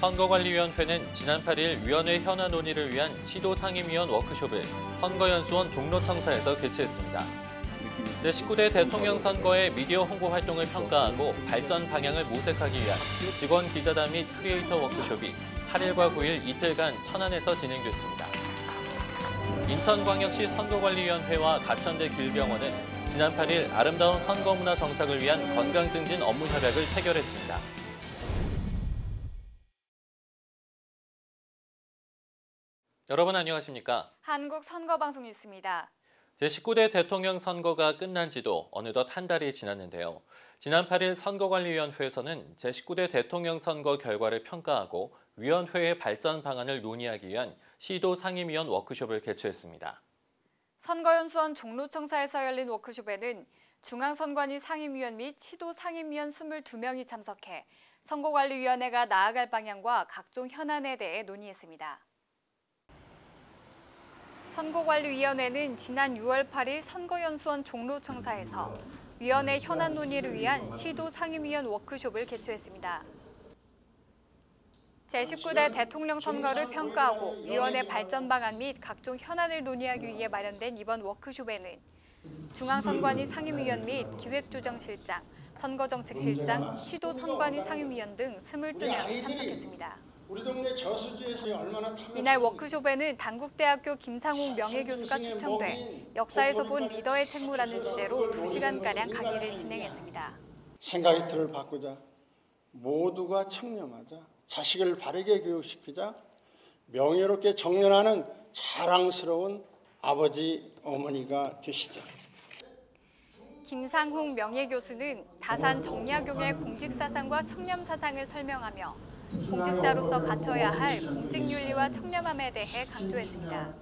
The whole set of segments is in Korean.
선거관리위원회는 지난 8일 위원회 현안 논의를 위한 시도상임위원 워크숍을 선거연수원 종로청사에서 개최했습니다. 제19대 대통령 선거의 미디어 홍보 활동을 평가하고 발전 방향을 모색하기 위한 직원 기자단 및 크리에이터 워크숍이 8일과 9일 이틀간 천안에서 진행됐습니다. 인천광역시 선거관리위원회와 가천대 길병원은 지난 8일 아름다운 선거문화 정착을 위한 건강 증진 업무 협약을 체결했습니다. 여러분 안녕하십니까? 한국선거방송 뉴스입니다. 제19대 대통령 선거가 끝난 지도 어느덧 한 달이 지났는데요. 지난 8일 선거관리위원회에서는 제19대 대통령 선거 결과를 평가하고 위원회의 발전 방안을 논의하기 위한 시도 상임위원 워크숍을 개최했습니다. 선거연수원 종로청사에서 열린 워크숍에는 중앙선관위 상임위원 및 시도 상임위원 22명이 참석해 선거관리위원회가 나아갈 방향과 각종 현안에 대해 논의했습니다. 선거관리위원회는 지난 6월 8일 선거연수원 종로청사에서 위원회 현안 논의를 위한 시도 상임위원 워크숍을 개최했습니다. 제19대 대통령 선거를 평가하고 위원회 발전 방안 및 각종 현안을 논의하기 위해 마련된 이번 워크숍에는 중앙선관위 상임위원 및 기획조정실장, 선거정책실장, 시도선관위 상임위원 등 22명이 참석했습니다. 우리 동네 저수지에서 얼마나 이날 워크숍에는 단국대학교 김상욱 명예교수가 초청돼 역사에서 본 리더의 책무라는 주제로 2시간가량 강의를 진행했습니다. 생각의 틀을 바꾸자. 모두가 청렴하자. 자식을 바르게 교육시키자. 명예롭게 정년하는 자랑스러운 아버지, 어머니가 되시자. 김상욱 명예교수는 다산 정약용의 공직사상과 청렴사상을 설명하며 공직자로서 갖춰야 할 공직윤리와 청렴함에 대해 강조했습니다.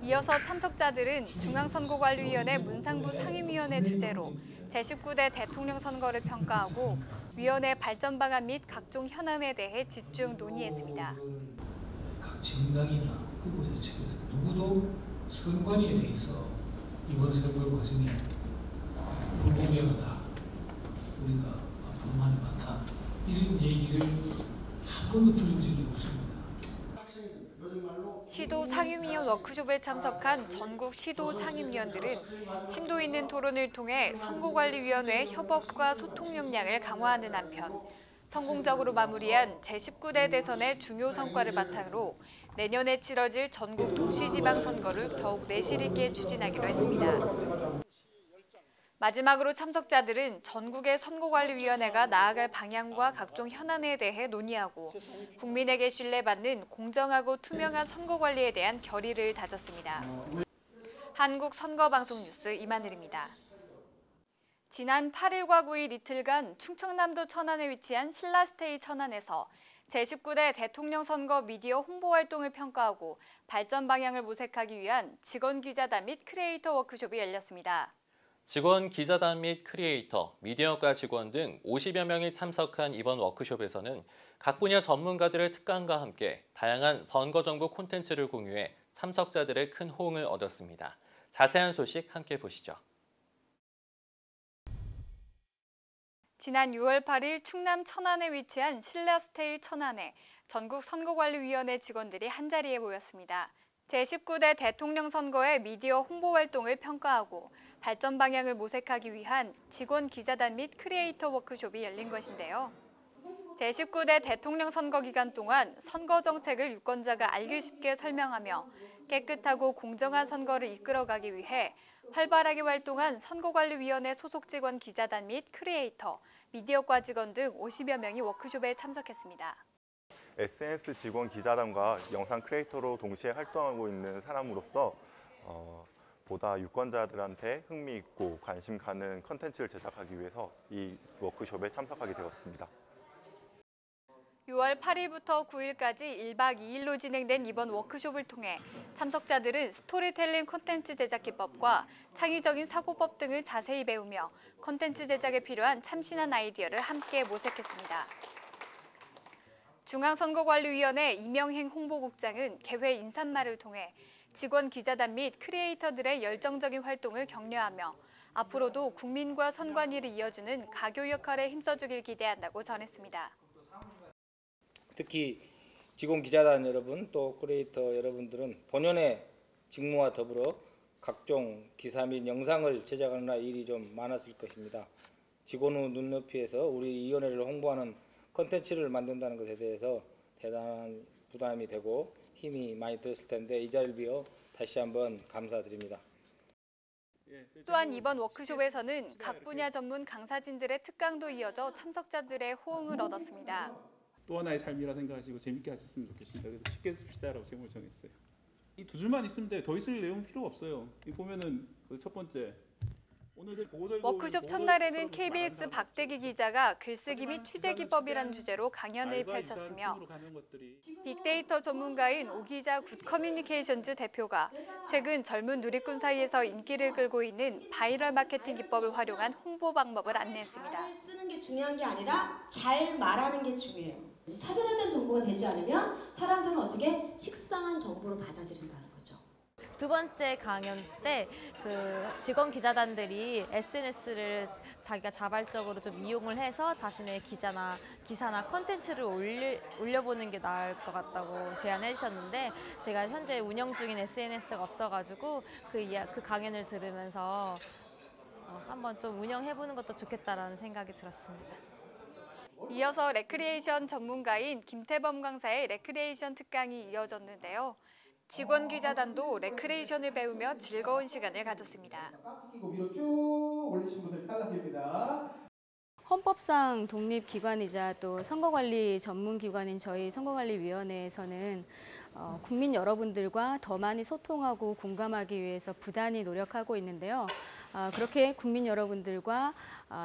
이어서 참석자들은 중앙선거관리위원회 문상부 상임위원회 주제로 제19대 대통령 선거를 평가하고 위원회 발전 방안 및 각종 현안에 대해 집중 논의했습니다. 각 정당이나 후보자 측에서 누구도 선관위에 대해서 이번 선거 과정에 불공정하다, 우리가 불만이 많다, 이런 얘기를 한 번도 들은 적이 없습니다. 시도 상임위원 워크숍에 참석한 전국 시도 상임위원들은 심도 있는 토론을 통해 선거관리위원회 협업과 소통 역량을 강화하는 한편 성공적으로 마무리한 제19대 대선의 중요 성과를 바탕으로 내년에 치러질 전국 도시지방선거를 더욱 내실 있게 추진하기로 했습니다. 마지막으로 참석자들은 전국의 선거관리위원회가 나아갈 방향과 각종 현안에 대해 논의하고 국민에게 신뢰받는 공정하고 투명한 선거관리에 대한 결의를 다졌습니다. 한국선거방송 뉴스 이만일입니다. 지난 8일과 9일 이틀간 충청남도 천안에 위치한 신라스테이 천안에서 제19대 대통령 선거 미디어 홍보 활동을 평가하고 발전 방향을 모색하기 위한 직원 기자단 및 크리에이터 워크숍이 열렸습니다. 직원 기자단 및 크리에이터, 미디어과 직원 등 50여 명이 참석한 이번 워크숍에서는 각 분야 전문가들의 특강과 함께 다양한 선거 정보 콘텐츠를 공유해 참석자들의 큰 호응을 얻었습니다. 자세한 소식 함께 보시죠. 지난 6월 8일 충남 천안에 위치한 신라스테일 천안에 전국선거관리위원회 직원들이 한자리에 모였습니다. 제19대 대통령 선거의 미디어 홍보 활동을 평가하고 발전 방향을 모색하기 위한 직원 기자단 및 크리에이터 워크숍이 열린 것인데요. 제19대 대통령 선거 기간 동안 선거 정책을 유권자가 알기 쉽게 설명하며 깨끗하고 공정한 선거를 이끌어가기 위해 활발하게 활동한 선거관리위원회 소속 직원 기자단 및 크리에이터, 미디어과 직원 등 50여 명이 워크숍에 참석했습니다. SNS 직원 기자단과 영상 크리에이터로 동시에 활동하고 있는 사람으로서 보다 유권자들한테 흥미있고 관심 가는 컨텐츠를 제작하기 위해서 이 워크숍에 참석하게 되었습니다. 6월 8일부터 9일까지 1박 2일로 진행된 이번 워크숍을 통해 참석자들은 스토리텔링 콘텐츠 제작 기법과 창의적인 사고법 등을 자세히 배우며 콘텐츠 제작에 필요한 참신한 아이디어를 함께 모색했습니다. 중앙선거관리위원회 이명행 홍보국장은 개회 인사말을 통해 직원 기자단 및 크리에이터들의 열정적인 활동을 격려하며 앞으로도 국민과 선관위를 이어주는 가교 역할에 힘써주길 기대한다고 전했습니다. 특히 직원 기자단 여러분 또 크리에이터 여러분들은 본연의 직무와 더불어 각종 기사 및 영상을 제작하느라 일이 좀 많았을 것입니다. 직원 후 눈높이에서 우리 위원회를 홍보하는 콘텐츠를 만든다는 것에 대해서 대단한 부담이 되고 힘이 많이 들었을 텐데 이 자리를 비워 다시 한번 감사드립니다. 또한 이번 워크숍에서는 각 분야 전문 강사진들의 특강도 이어져 참석자들의 호응을 얻었습니다. 또 하나의 삶이라 생각하시고 재밌게 하셨으면 좋겠습니다. 그래서 쉽게 씁시다라고 제목을 정했어요. 이 두 줄만 있으면 돼. 더 있을 내용 필요가 없어요. 이 보면은 첫 번째. 워크숍 첫날에는 KBS 박대기 기자가 글쓰기 및 취재 기법이란 주제로 강연을 펼쳤으며 빅데이터 전문가인 오 기자 굿커뮤니케이션즈 대표가 최근 젊은 누리꾼 사이에서 인기를 끌고 있는 바이럴 마케팅 기법을 활용한 홍보 방법을 안내했습니다. 잘 쓰는 게 중요한 게 아니라 잘 말하는 게 중요해요. 차별화된 정보가 되지 않으면 사람들은 어떻게 식상한 정보를 받아들인다는 거죠. 두 번째 강연 때 그 직원 기자단들이 SNS를 자기가 자발적으로 좀 이용을 해서 자신의 기사나 컨텐츠를 올려보는 게 나을 것 같다고 제안해 주셨는데 제가 현재 운영 중인 SNS가 없어가지고 그 강연을 들으면서 한번 좀 운영해보는 것도 좋겠다라는 생각이 들었습니다. 이어서 레크리에이션 전문가인 김태범 강사의 레크리에이션 특강이 이어졌는데요. 직원 기자단도 레크레이션을 배우며 즐거운 시간을 가졌습니다. 위로 쭉 올리신 분들 탈락입니다. 헌법상 독립기관이자 또 선거관리 전문기관인 저희 선거관리위원회에서는 국민 여러분들과 더 많이 소통하고 공감하기 위해서 부단히 노력하고 있는데요. 그렇게 국민 여러분들과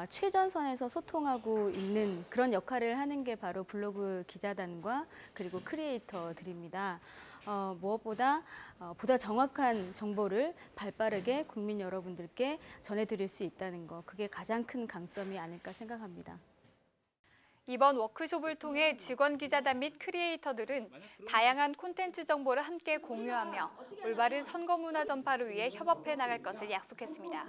최전선에서 소통하고 있는 그런 역할을 하는 게 바로 블로그 기자단과 그리고 크리에이터들입니다. 무엇보다 보다 정확한 정보를 발빠르게 국민 여러분들께 전해드릴 수 있다는 것, 그게 가장 큰 강점이 아닐까 생각합니다. 이번 워크숍을 통해 직원 기자단 및 크리에이터들은 다양한 콘텐츠 정보를 함께 공유하며 올바른 선거 문화 전파를 위해 협업해 나갈 것을 약속했습니다.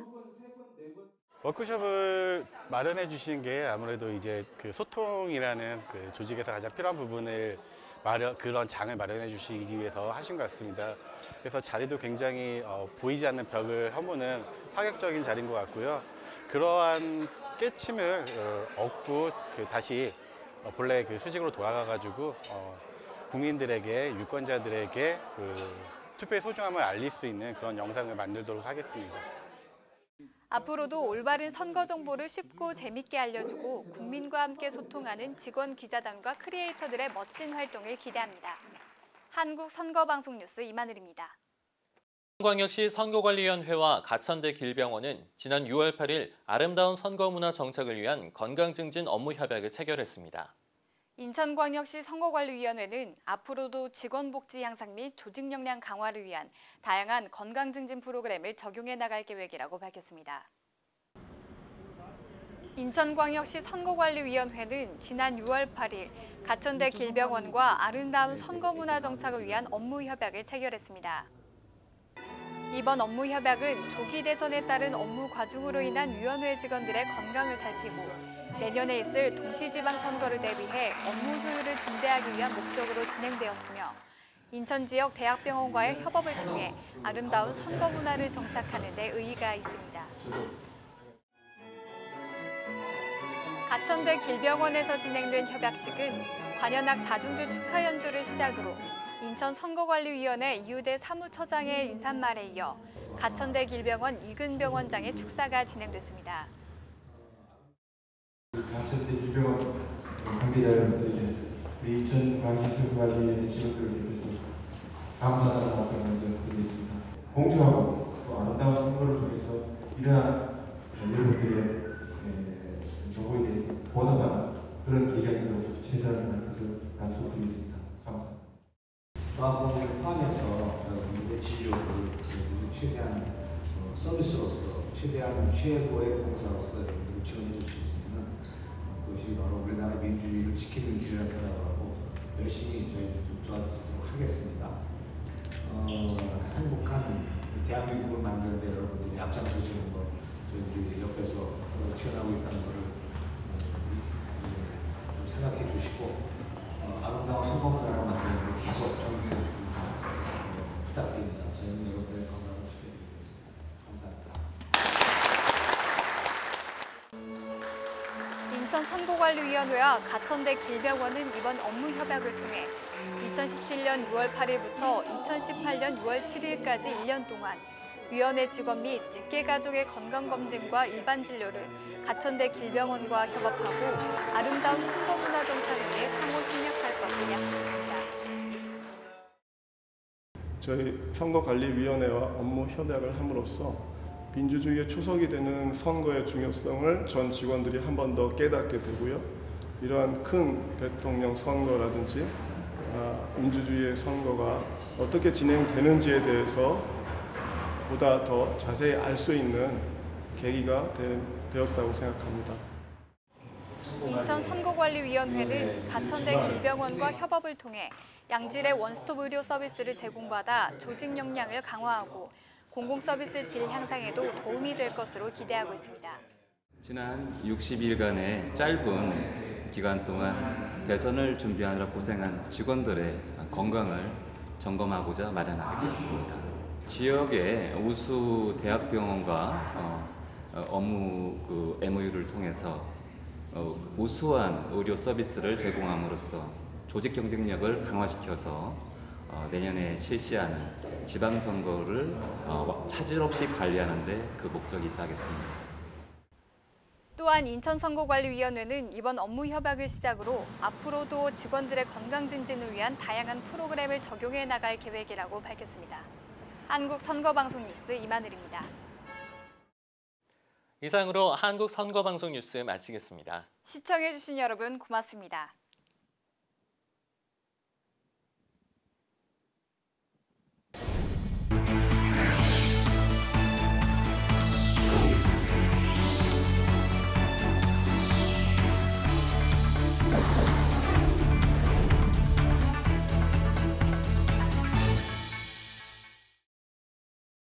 워크숍을 마련해 주신 게 아무래도 이제 그 소통이라는 그 조직에서 가장 필요한 부분을 그런 장을 마련해 주시기 위해서 하신 것 같습니다. 그래서 자리도 굉장히 보이지 않는 벽을 허무는 파격적인 자리인 것 같고요. 그러한 깨침을 얻고 다시 본래 그 수직으로 돌아가가지고 국민들에게 유권자들에게 그 투표의 소중함을 알릴 수 있는 그런 영상을 만들도록 하겠습니다. 앞으로도 올바른 선거 정보를 쉽고 재밌게 알려주고 국민과 함께 소통하는 직원 기자단과 크리에이터들의 멋진 활동을 기대합니다. 한국선거방송뉴스 이만을입니다. 광역시 선거관리위원회와 가천대 길병원은 지난 6월 8일 아름다운 선거문화 정착을 위한 건강증진 업무 협약을 체결했습니다. 인천광역시 선거관리위원회는 앞으로도 직원 복지 향상 및 조직 역량 강화를 위한 다양한 건강증진 프로그램을 적용해 나갈 계획이라고 밝혔습니다. 인천광역시 선거관리위원회는 지난 6월 8일 가천대 길병원과 아름다운 선거문화 정착을 위한 업무 협약을 체결했습니다. 이번 업무 협약은 조기 대선에 따른 업무 과중으로 인한 위원회 직원들의 건강을 살피고 내년에 있을 동시지방선거를 대비해 업무 효율을 증대하기 위한 목적으로 진행되었으며 인천 지역 대학병원과의 협업을 통해 아름다운 선거 문화를 정착하는 데 의의가 있습니다. 가천대 길병원에서 진행된 협약식은 관현악 4중주 축하 연주를 시작으로 인천 선거관리위원회 이우대 사무처장의 인사말에 이어 가천대 길병원 이근병원장의 축사가 진행됐습니다. 가천대 길병원 관계자 여러분들께 인천광역시 선거관리위원회 직원들을 위해서 감사하다는 말씀을 먼저 드리겠습니다. 공정하고 또 아름다운 선거를 통해서 이러한 여러분들의 정보에 대해서 보답하는 그런 기획으로 최선을 다할 것을 약속드리겠습니다. 감사합니다. 과학공을 포함해서 우리의 진료를 최대한 서비스로서 최대한 최고의 공사로서 지원해 줄 수 있는 그것이 바로 우리나라 민주주의를 지키는 길이라 생각을 하고 열심히 저희들 도와드리도록 하겠습니다. 행복한 대한민국을 만드는 데 여러분들이 앞장서시는 거 저희들이 옆에서 지원하고 있다는 것을 좀 생각해 주시고 아름다운 인천선거관리위원회와 가천대 길병원은 이번 업무 협약을 통해 2017년 6월 8일부터 2018년 6월 7일까지 1년 동안 위원회 직원 및 직계가족의 건강검진과 일반 진료를 가천대 길병원과 협업하고 아름다운 선거문화 정착을 위해 상호 협력할 것을 약속했습니다. 저희 선거관리위원회와 업무 협약을 함으로써 민주주의의 초석이 되는 선거의 중요성을 전 직원들이 한 번 더 깨닫게 되고요. 이러한 큰 대통령 선거라든지 민주주의의 선거가 어떻게 진행되는지에 대해서 보다 더 자세히 알 수 있는 계기가 되었다고 생각합니다. 인천선거관리위원회는 가천대 길병원과 협업을 통해 양질의 원스톱 의료 서비스를 제공받아 조직 역량을 강화하고 공공서비스 질 향상에도 도움이 될 것으로 기대하고 있습니다. 지난 60일간의 짧은 기간 동안 대선을 준비하느라 고생한 직원들의 건강을 점검하고자 마련하게 되었습니다. 지역의 우수 대학병원과 업무 MOU를 통해서 우수한 의료 서비스를 제공함으로써 조직 경쟁력을 강화시켜서 내년에 실시하는 지방선거를 차질 없이 관리하는 데 그 목적이 있다겠습니다. 또한 인천선거관리위원회는 이번 업무 협약을 시작으로 앞으로도 직원들의 건강 증진을 위한 다양한 프로그램을 적용해 나갈 계획이라고 밝혔습니다. 한국선거방송 뉴스 이만을입니다. 이상으로 한국선거방송 뉴스 마치겠습니다. 시청해주신 여러분 고맙습니다.